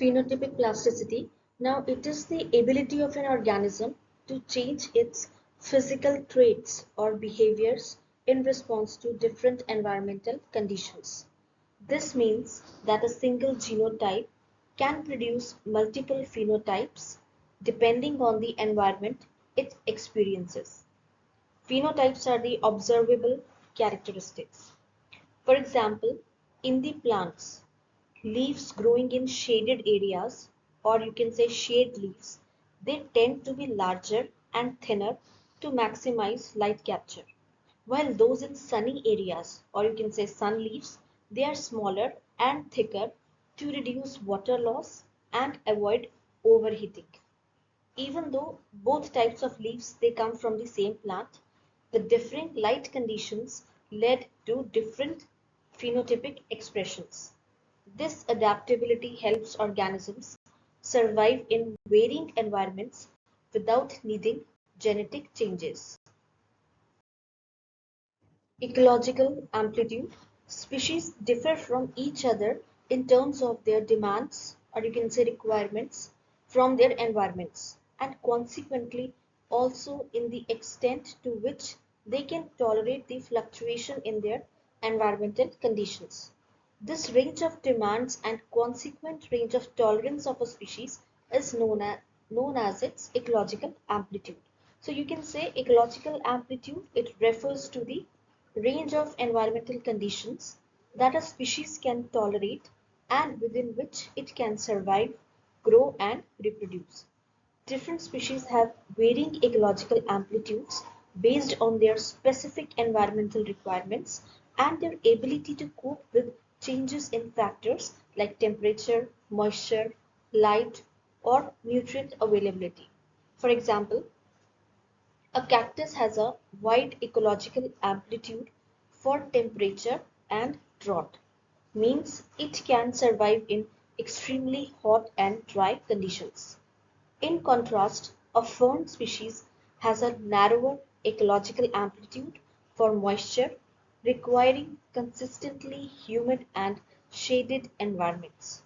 Phenotypic plasticity. Now, it is the ability of an organism to change its physical traits or behaviors in response to different environmental conditions. This means that a single genotype can produce multiple phenotypes depending on the environment it experiences. Phenotypes are the observable characteristics. For example, in the plants, leaves growing in shaded areas, or you can say shade leaves, they tend to be larger and thinner to maximize light capture. While those in sunny areas, or you can say sun leaves, they are smaller and thicker to reduce water loss and avoid overheating. Even though both types of leaves they come from the same plant, the differing light conditions led to different phenotypic expressions. This adaptability helps organisms survive in varying environments without needing genetic changes. Ecological amplitude. Species differ from each other in terms of their demands, or you can say requirements, from their environments, and consequently also in the extent to which they can tolerate the fluctuation in their environmental conditions. This range of demands and consequent range of tolerance of a species is known as its ecological amplitude. So you can say ecological amplitude, it refers to the range of environmental conditions that a species can tolerate and within which it can survive, grow and reproduce. Different species have varying ecological amplitudes based on their specific environmental requirements and their ability to cope with changes in factors like temperature, moisture, light, or nutrient availability. For example, a cactus has a wide ecological amplitude for temperature and drought, means it can survive in extremely hot and dry conditions. In contrast, a fern species has a narrower ecological amplitude for moisture, requiring consistently humid and shaded environments.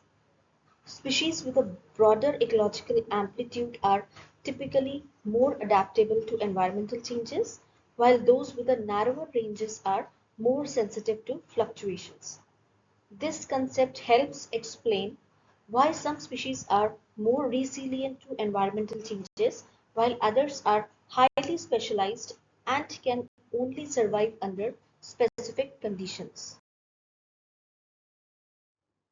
Species with a broader ecological amplitude are typically more adaptable to environmental changes, while those with a narrower ranges are more sensitive to fluctuations. This concept helps explain why some species are more resilient to environmental changes, while others are highly specialized and can only survive under specific conditions.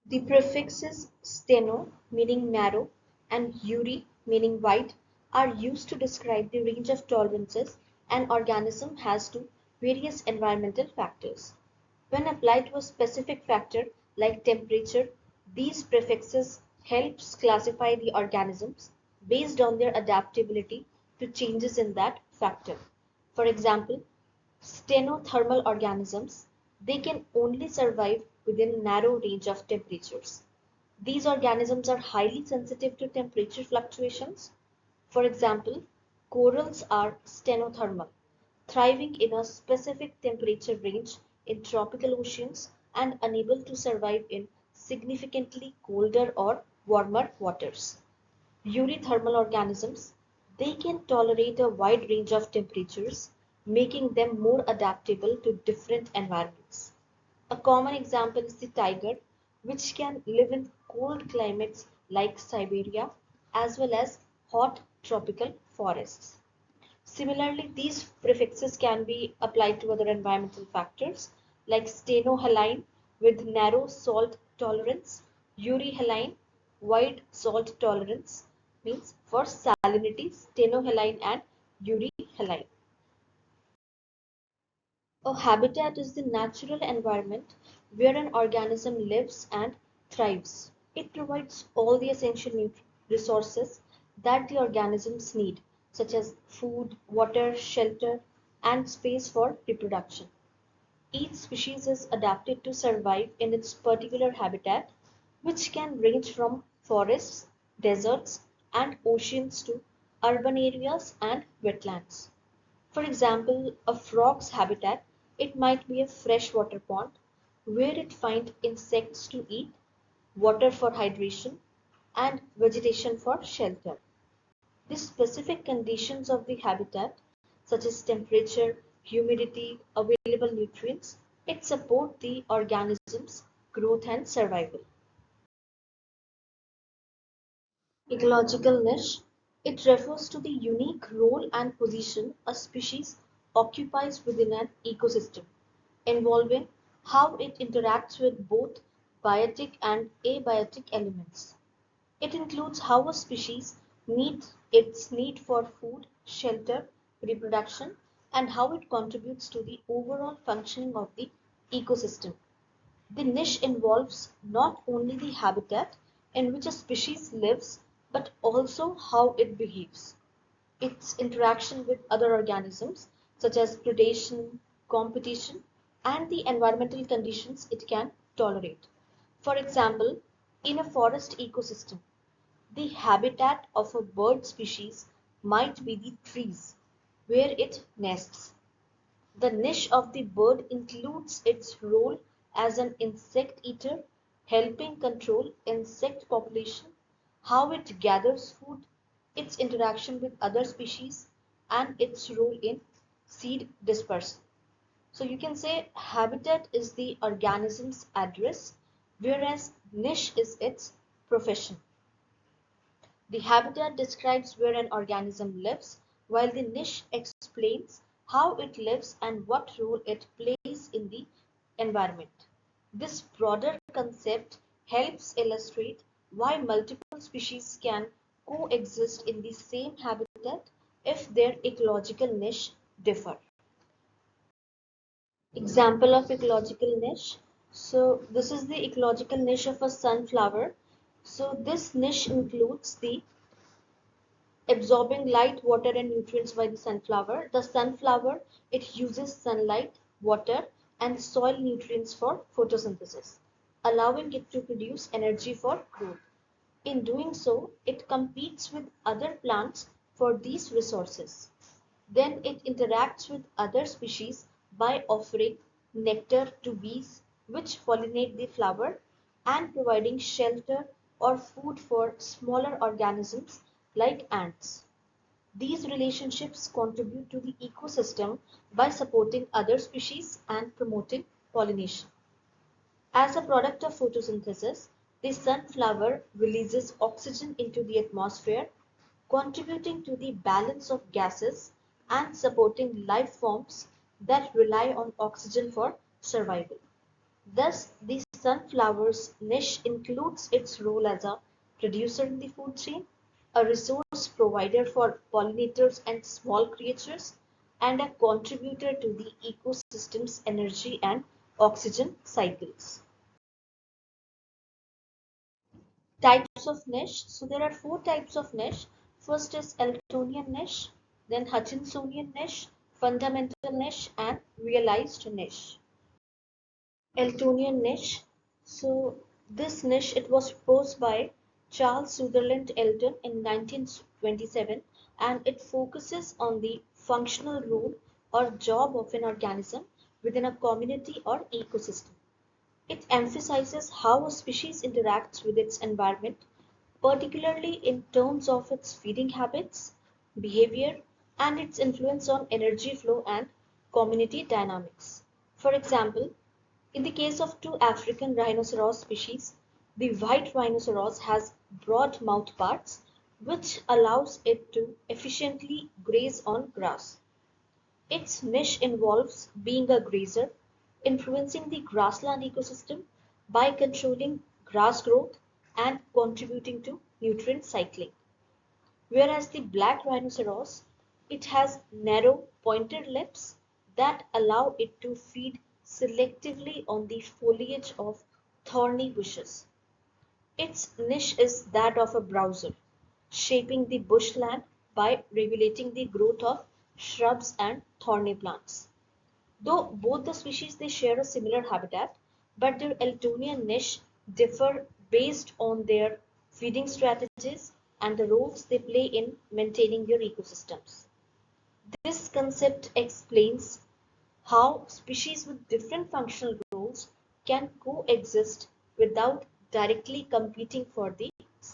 The prefixes "steno" meaning narrow and "uri" meaning wide are used to describe the range of tolerances an organism has to various environmental factors. When applied to a specific factor like temperature, these prefixes helps classify the organisms based on their adaptability to changes in that factor. For example, stenothermal organisms, they can only survive within a narrow range of temperatures. These organisms are highly sensitive to temperature fluctuations. For example, corals are stenothermal, thriving in a specific temperature range in tropical oceans and unable to survive in significantly colder or warmer waters. Eurythermal organisms, they can tolerate a wide range of temperatures, making them more adaptable to different environments. A common example is the tiger, which can live in cold climates like Siberia as well as hot tropical forests. Similarly, these prefixes can be applied to other environmental factors like stenohaline with narrow salt tolerance, euryhaline, wide salt tolerance, means for salinity, stenohaline and euryhaline. A habitat is the natural environment where an organism lives and thrives. It provides all the essential resources that the organisms need, such as food, water, shelter, and space for reproduction. Each species is adapted to survive in its particular habitat, which can range from forests, deserts, and oceans to urban areas and wetlands. For example, a frog's habitat, it might be a freshwater pond where it finds insects to eat, water for hydration, and vegetation for shelter. The specific conditions of the habitat, such as temperature, humidity, available nutrients, it support the organism's growth and survival. Ecological niche. It refers to the unique role and position a species occupies within an ecosystem, involving how it interacts with both biotic and abiotic elements. It includes how a species meets its need for food, shelter, reproduction, and how it contributes to the overall functioning of the ecosystem. The niche involves not only the habitat in which a species lives, but also how it behaves, its interaction with other organisms, such as predation, competition, and the environmental conditions it can tolerate. For example, in a forest ecosystem, the habitat of a bird species might be the trees where it nests. The niche of the bird includes its role as an insect eater, helping control insect population, how it gathers food, its interaction with other species, and its role in seed dispersal. So you can say habitat is the organism's address, whereas niche is its profession. The habitat describes where an organism lives, while the niche explains how it lives and what role it plays in the environment. This broader concept helps illustrate why multiple species can coexist in the same habitat if their ecological niche differ. Example of ecological niche. So this is the ecological niche of a sunflower. So this niche includes the absorbing light, water, and nutrients by the sunflower. The sunflower, it uses sunlight, water, and soil nutrients for photosynthesis, allowing it to produce energy for growth. In doing so, it competes with other plants for these resources. Then it interacts with other species by offering nectar to bees, which pollinate the flower, and providing shelter or food for smaller organisms like ants. These relationships contribute to the ecosystem by supporting other species and promoting pollination. As a product of photosynthesis, the sunflower releases oxygen into the atmosphere, contributing to the balance of gases and supporting life forms that rely on oxygen for survival. Thus, the sunflower's niche includes its role as a producer in the food chain, a resource provider for pollinators and small creatures, and a contributor to the ecosystem's energy and oxygen cycles. Types of niche. So there are four types of niche. First is Eltonian niche, then Hutchinsonian niche, fundamental niche, and realized niche. Eltonian niche. So this niche, it was proposed by Charles Sutherland Elton in 1927, and it focuses on the functional role or job of an organism within a community or ecosystem. It emphasizes how a species interacts with its environment, particularly in terms of its feeding habits, behavior, and its influence on energy flow and community dynamics. For example, in the case of two African rhinoceros species, the white rhinoceros has broad mouth parts which allows it to efficiently graze on grass. Its niche involves being a grazer, influencing the grassland ecosystem by controlling grass growth and contributing to nutrient cycling. Whereas the black rhinoceros, it has narrow pointed lips that allow it to feed selectively on the foliage of thorny bushes. Its niche is that of a browser, shaping the bushland by regulating the growth of shrubs and thorny plants. Though both the species they share a similar habitat, but their Eltonian niche differ based on their feeding strategies and the roles they play in maintaining their ecosystems. This concept explains how species with different functional roles can coexist without directly competing for the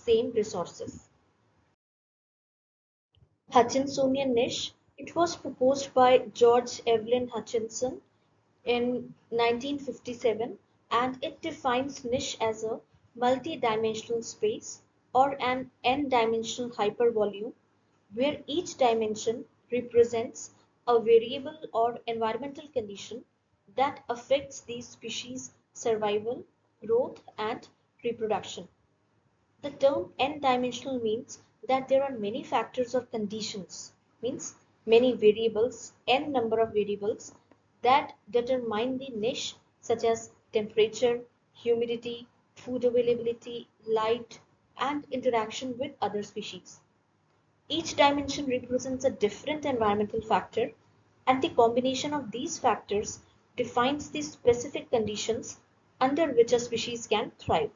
same resources. Hutchinsonian niche. It was proposed by George Evelyn Hutchinson in 1957, and it defines niche as a multi-dimensional space or an n-dimensional hypervolume where each dimension represents a variable or environmental condition that affects the species' survival, growth, and reproduction. The term n-dimensional means that there are many factors or conditions, means many variables, n number of variables that determine the niche, such as temperature, humidity, food availability, light, and interaction with other species. Each dimension represents a different environmental factor, and the combination of these factors defines the specific conditions under which a species can thrive.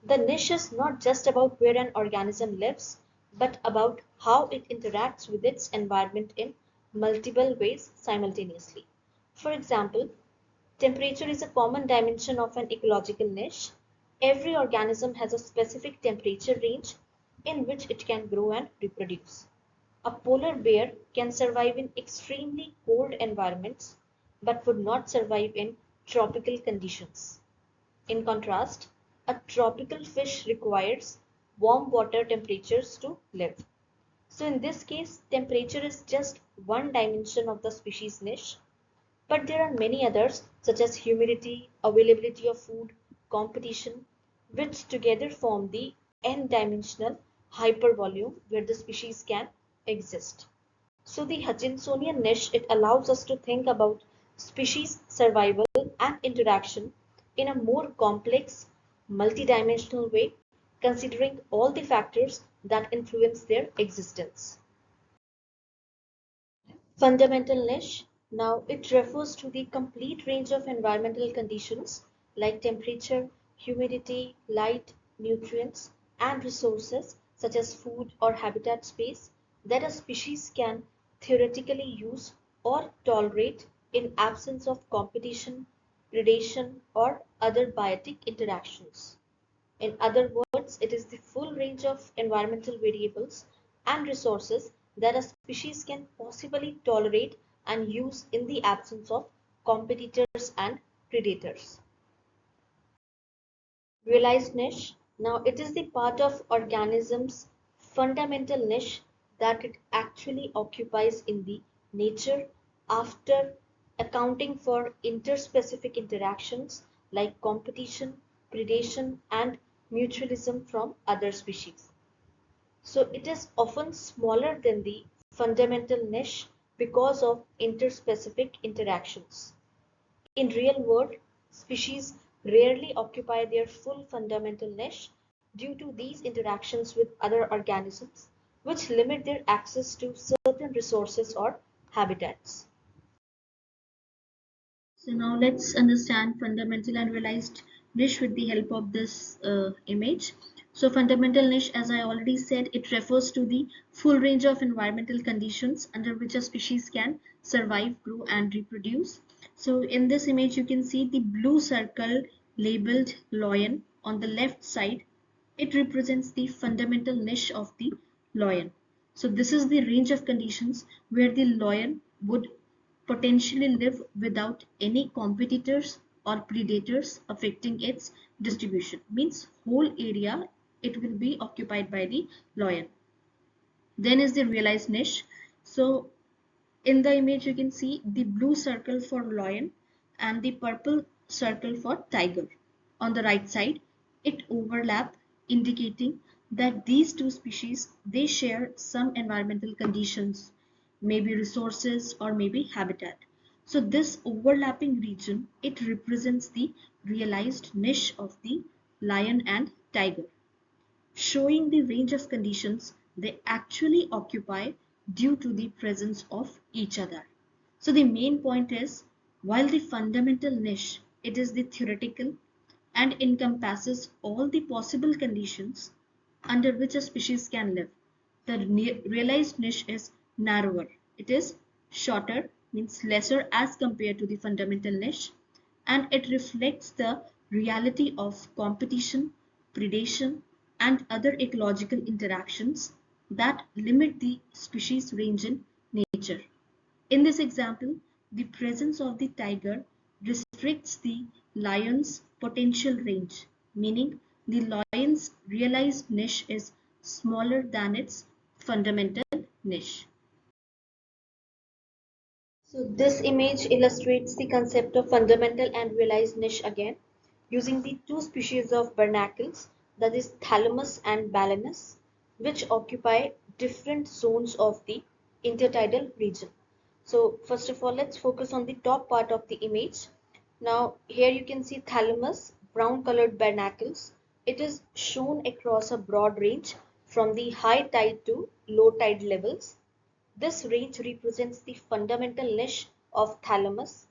The niche is not just about where an organism lives, but about how it interacts with its environment in multiple ways simultaneously. For example, temperature is a common dimension of an ecological niche. Every organism has a specific temperature range in which it can grow and reproduce. A polar bear can survive in extremely cold environments but would not survive in tropical conditions. In contrast, a tropical fish requires warm water temperatures to live. So in this case, temperature is just one dimension of the species niche, but there are many others such as humidity, availability of food, competition, which together form the n-dimensional hypervolume where the species can exist. So the Hutchinsonian niche, it allows us to think about species survival and interaction in a more complex, multidimensional way, considering all the factors that influence their existence. Fundamental niche. Now it refers to the complete range of environmental conditions like temperature, humidity, light, nutrients, and resources such as food or habitat space that a species can theoretically use or tolerate in absence of competition, predation, or other biotic interactions. In other words, it is the full range of environmental variables and resources that a species can possibly tolerate and use in the absence of competitors and predators. Realized niche. Now it is the part of organism's fundamental niche that it actually occupies in the nature after accounting for interspecific interactions like competition, predation, and mutualism from other species. So it is often smaller than the fundamental niche because of interspecific interactions. In real world, species rarely occupy their full fundamental niche due to these interactions with other organisms, which limit their access to certain resources or habitats. So now let's understand fundamental and realized niche with the help of this image. So fundamental niche, as I already said, it refers to the full range of environmental conditions under which a species can survive, grow, and reproduce. So in this image, you can see the blue circle labeled lion on the left side. It represents the fundamental niche of the lion. So this is the range of conditions where the lion would potentially live without any competitors or predators affecting its distribution. Means whole area it will be occupied by the lion. Then is the realized niche. So in the image you can see the blue circle for lion and the purple circle for tiger. On the right side, it overlap, indicating that these two species they share some environmental conditions, maybe resources or maybe habitat. So this overlapping region it represents the realized niche of the lion and tiger, showing the range of conditions they actually occupy due to the presence of each other. So the main point is, while the fundamental niche, it is the theoretical and encompasses all the possible conditions under which a species can live, the realized niche is narrower. It is shorter, means lesser as compared to the fundamental niche, and it reflects the reality of competition, predation, and other ecological interactions that limit the species range in nature. In this example, the presence of the tiger restricts the lion's potential range, meaning the lion's realized niche is smaller than its fundamental niche. So this image illustrates the concept of fundamental and realized niche again, using the two species of barnacles, that is Thalamus and Balanus, which occupy different zones of the intertidal region. So first of all, let's focus on the top part of the image. Now here you can see Thalamus, brown colored barnacles. It is shown across a broad range from the high tide to low tide levels. This range represents the fundamental niche of thalamus,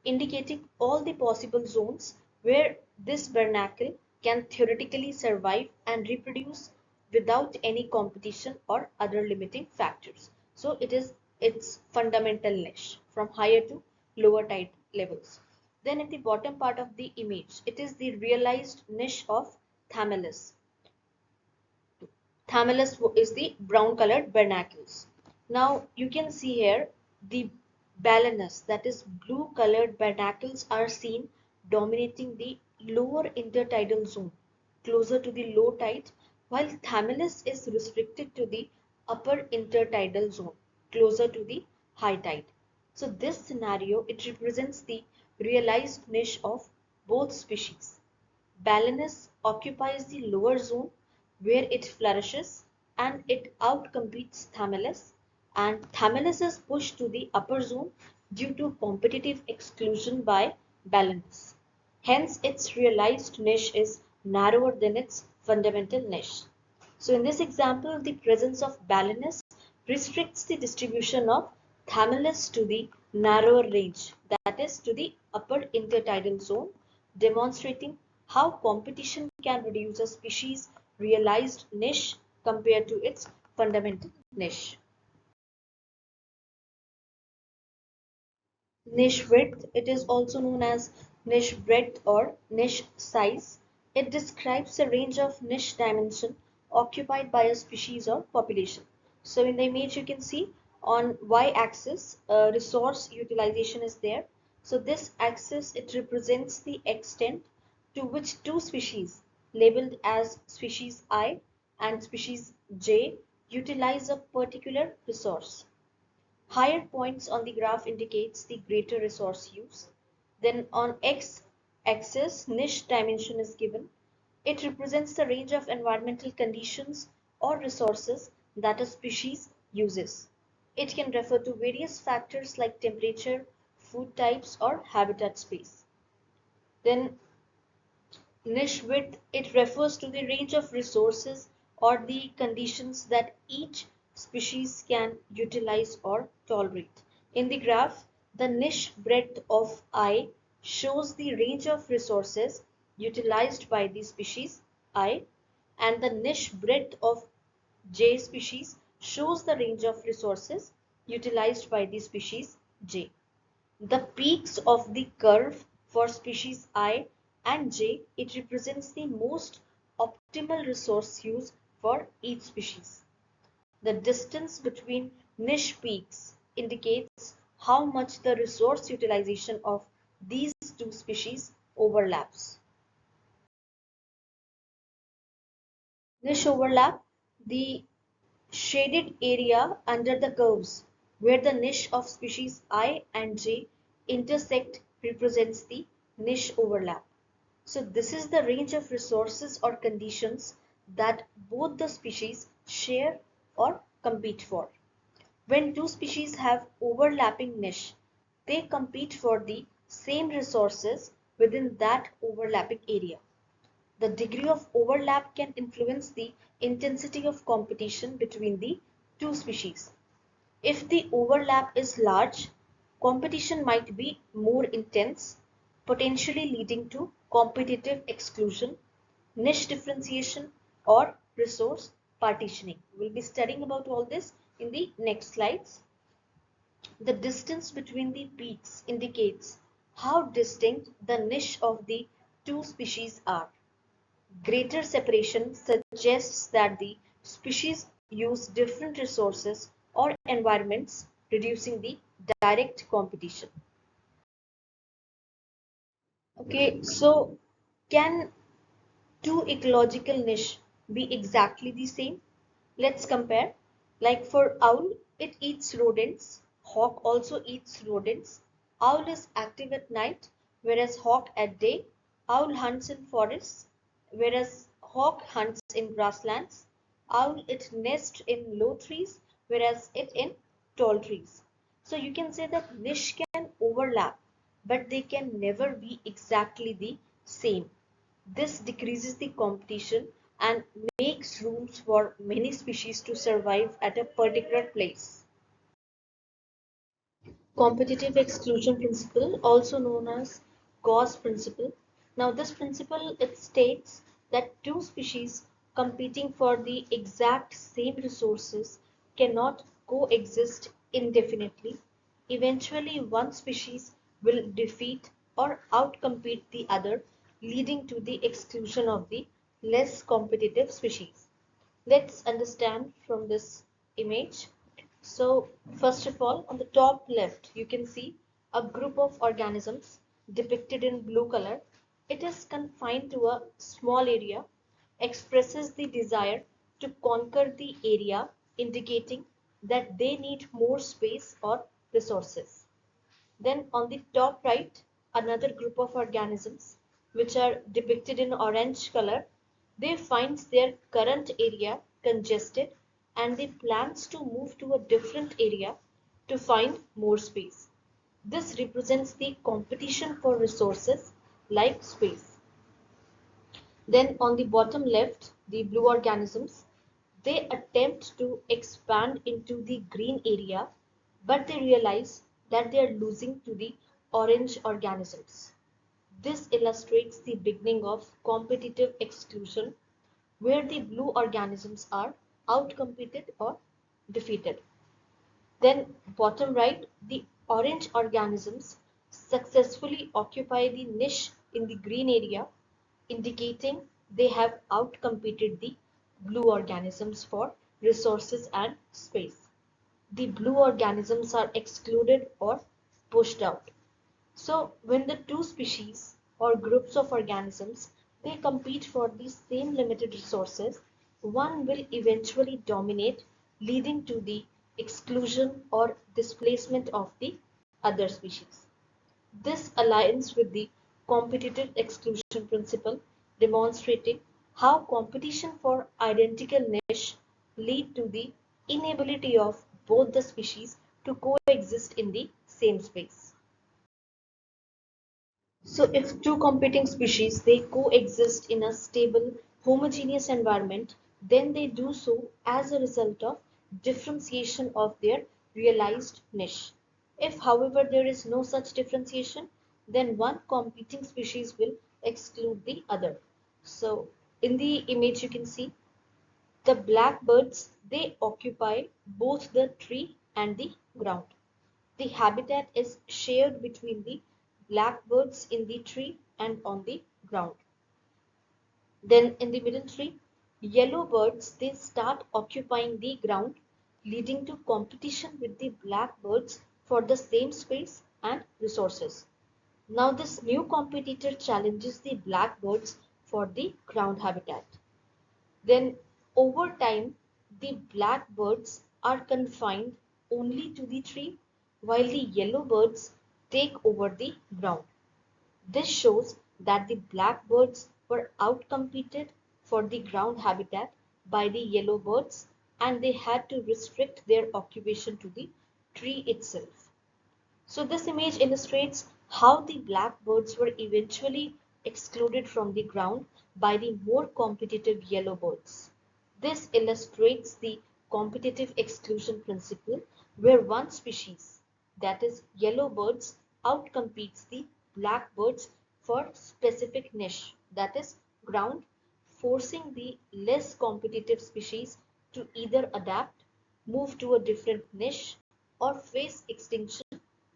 indicating all the possible zones where this barnacle can theoretically survive and reproduce without any competition or other limiting factors. So it is its fundamental niche from higher to lower tide levels. Then at the bottom part of the image, it is the realized niche of Thamellus. Thamellus is the brown colored barnacles. Now you can see here the Balanus, that is blue colored barnacles, are seen dominating the lower intertidal zone closer to the low tide, while Thamellus is restricted to the upper intertidal zone closer to the high tide. So this scenario, it represents the realized niche of both species. Balanus occupies the lower zone where it flourishes and it outcompetes Thamellus, and Thamellus is pushed to the upper zone due to competitive exclusion by Balanus. Hence, its realized niche is narrower than its fundamental niche. So in this example, the presence of Balanus restricts the distribution of Thamellus to the narrower range, that is to the upper intertidal zone, demonstrating how competition can reduce a species' realized niche compared to its fundamental niche. Niche width, it is also known as niche breadth or niche size. It describes a range of niche dimension occupied by a species or population. So in the image you can see on y-axis resource utilization is there. So this axis, it represents the extent to which two species labeled as species I and species J utilize a particular resource. Higher points on the graph indicates the greater resource use. Then on x-axis, niche dimension is given. It represents the range of environmental conditions or resources that a species uses. It can refer to various factors like temperature, food types, or habitat space. Then niche width, it refers to the range of resources or the conditions that each species can utilize or tolerate. In the graph, the niche breadth of I shows the range of resources utilized by the species I, and the niche breadth of J species shows the range of resources utilized by the species J. The peaks of the curve for species I and J, it represents the most optimal resource use for each species. The distance between niche peaks indicates how much the resource utilization of these two species overlaps. Niche overlap, the shaded area under the curves where the niche of species I and J intersect represents the niche overlap. So this is the range of resources or conditions that both the species share or compete for. When two species have overlapping niche, they compete for the same resources within that overlapping area. The degree of overlap can influence the intensity of competition between the two species. If the overlap is large, competition might be more intense, potentially leading to competitive exclusion, niche differentiation, or resource partitioning. We'll be studying about all this in the next slides. The distance between the peaks indicates how distinct the niche of the two species are. Greater separation suggests that the species use different resources or environments, reducing the direct competition. Okay, so can two ecological niche be exactly the same? Let's compare. Like for owl, it eats rodents. Hawk also eats rodents. Owl is active at night, whereas hawk at day. Owl hunts in forests, whereas hawk hunts in grasslands. Owl it nests in low trees, whereas it in tall trees. So you can say that niche can overlap, but they can never be exactly the same. This decreases the competition and makes rooms for many species to survive at a particular place. Competitive exclusion principle, also known as Gauss principle. Now this principle, it states that two species competing for the exact same resources cannot coexist indefinitely. Eventually one species will defeat or outcompete the other, leading to the exclusion of the less competitive species. Let's understand from this image. So first of all, on the top left, you can see a group of organisms depicted in blue color. It is confined to a small area, expresses the desire to conquer the area, indicating that they need more space or resources. Then on the top right, another group of organisms which are depicted in orange color, they find their current area congested and they plans to move to a different area to find more space. This represents the competition for resources like space. Then on the bottom left, the blue organisms, they attempt to expand into the green area, but they realize that they are losing to the orange organisms. This illustrates the beginning of competitive exclusion, where the blue organisms are outcompeted or defeated. Then bottom right, the orange organisms successfully occupy the niche in the green area, indicating they have outcompeted the blue organisms for resources and space. The blue organisms are excluded or pushed out. So when the two species or groups of organisms, they compete for the same limited resources, one will eventually dominate, leading to the exclusion or displacement of the other species. This aligns with the competitive exclusion principle, demonstrating how competition for identical niche lead to the inability of both the species to coexist in the same space. So if two competing species they coexist in a stable homogeneous environment, then they do so as a result of differentiation of their realized niche. If however there is no such differentiation, then one competing species will exclude the other. So in the image you can see the blackbirds, they occupy both the tree and the ground. The habitat is shared between the blackbirds in the tree and on the ground. Then in the middle tree, yellow birds they start occupying the ground, leading to competition with the blackbirds for the same space and resources. Now this new competitor challenges the blackbirds for the ground habitat. Then over time, the blackbirds are confined only to the tree while the yellow birds take over the ground. This shows that the blackbirds were outcompeted for the ground habitat by the yellow birds and they had to restrict their occupation to the tree itself. So this image illustrates how the blackbirds were eventually excluded from the ground by the more competitive yellow birds. This illustrates the competitive exclusion principle where one species, that is yellow birds, outcompetes the blackbirds for specific niche, that is ground, forcing the less competitive species to either adapt, move to a different niche, or face extinction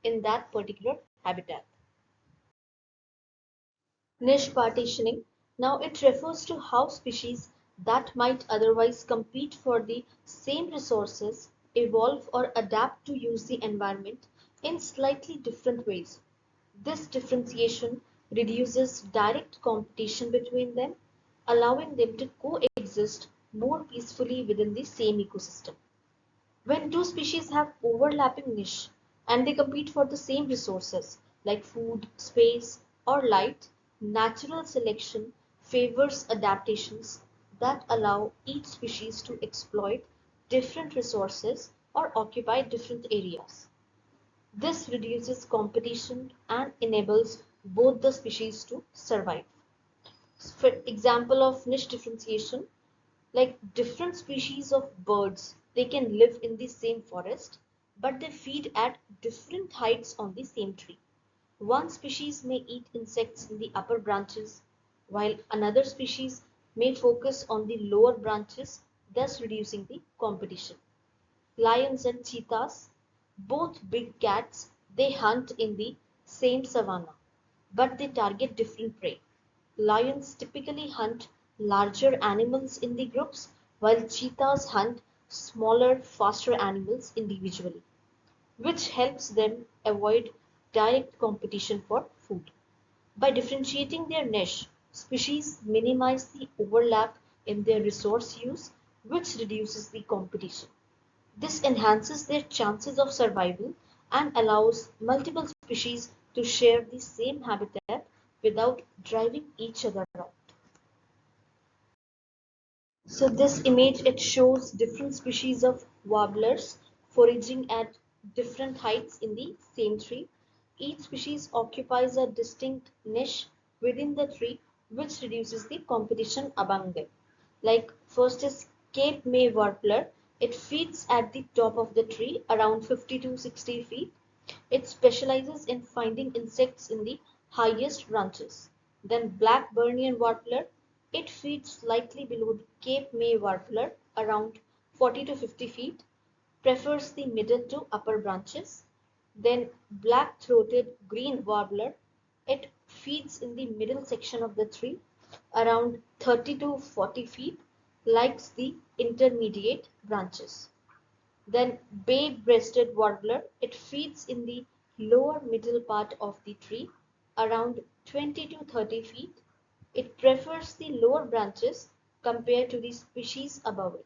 in that particular habitat. Niche partitioning. Now it refers to how species that might otherwise compete for the same resources evolve or adapt to use the environment in slightly different ways. This differentiation reduces direct competition between them, allowing them to coexist more peacefully within the same ecosystem. When two species have overlapping niche and they compete for the same resources like food, space, or light, natural selection favors adaptations that allow each species to exploit different resources or occupy different areas. This reduces competition and enables both the species to survive. For example of niche differentiation, like different species of birds, they can live in the same forest, but they feed at different heights on the same tree. One species may eat insects in the upper branches, while another species may focus on the lower branches, thus reducing the competition. Lions and cheetahs, both big cats, they hunt in the same savanna, but they target different prey. Lions typically hunt larger animals in the groups, while cheetahs hunt smaller, faster animals individually, which helps them avoid direct competition for food. By differentiating their niche, species minimize the overlap in their resource use, which reduces the competition. This enhances their chances of survival and allows multiple species to share the same habitat without driving each other out. So this image, it shows different species of warblers foraging at different heights in the same tree. Each species occupies a distinct niche within the tree, which reduces the competition among them. Like first is Cape May warbler. It feeds at the top of the tree around 50 to 60 feet. It specializes in finding insects in the highest branches. Then Blackburnian warbler, it feeds slightly below the Cape May warbler around 40 to 50 feet, prefers the middle to upper branches. Then black-throated green warbler, it feeds in the middle section of the tree around 30 to 40 feet, likes the intermediate branches. Then bay-breasted warbler, it feeds in the lower middle part of the tree, around 20 to 30 feet. It prefers the lower branches compared to the species above it.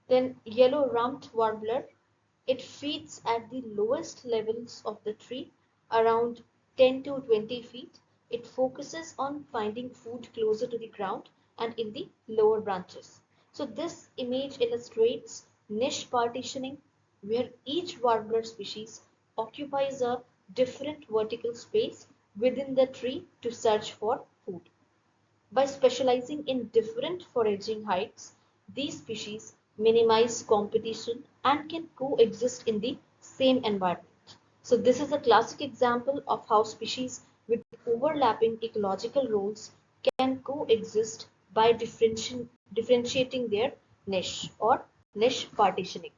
Then yellow-rumped warbler, it feeds at the lowest levels of the tree, around 10 to 20 feet. It focuses on finding food closer to the ground and in the lower branches. So this image illustrates niche partitioning, where each warbler species occupies a different vertical space within the tree to search for food. By specializing in different foraging heights, these species minimize competition and can coexist in the same environment. So this is a classic example of how species with overlapping ecological roles can coexist by differentiating their niche or niche partitioning.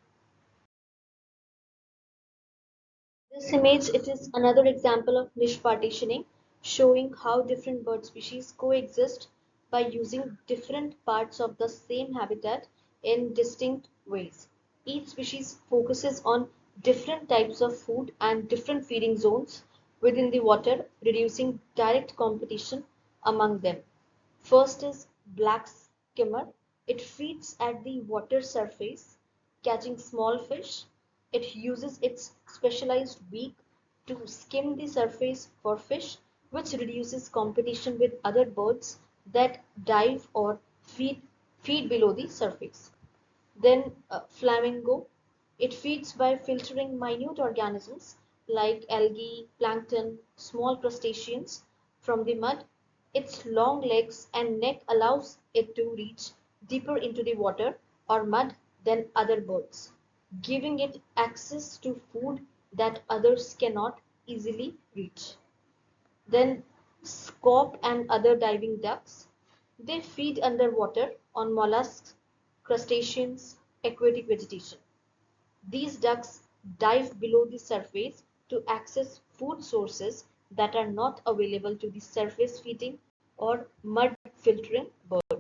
This image, it is another example of niche partitioning, showing how different bird species coexist by using different parts of the same habitat in distinct ways. Each species focuses on different types of food and different feeding zones within the water, reducing direct competition among them. First is black skimmer. It feeds at the water surface, catching small fish. It uses its specialized beak to skim the surface for fish, which reduces competition with other birds that dive or feed below the surface. Then flamingo, it feeds by filtering minute organisms like algae, plankton, small crustaceans from the mud. Its long legs and neck allows it to reach deeper into the water or mud than other birds, giving it access to food that others cannot easily reach. Then scaup and other diving ducks, they feed underwater on mollusks, crustaceans, aquatic vegetation. These ducks dive below the surface to access food sources that are not available to the surface feeding or mud filtering bird.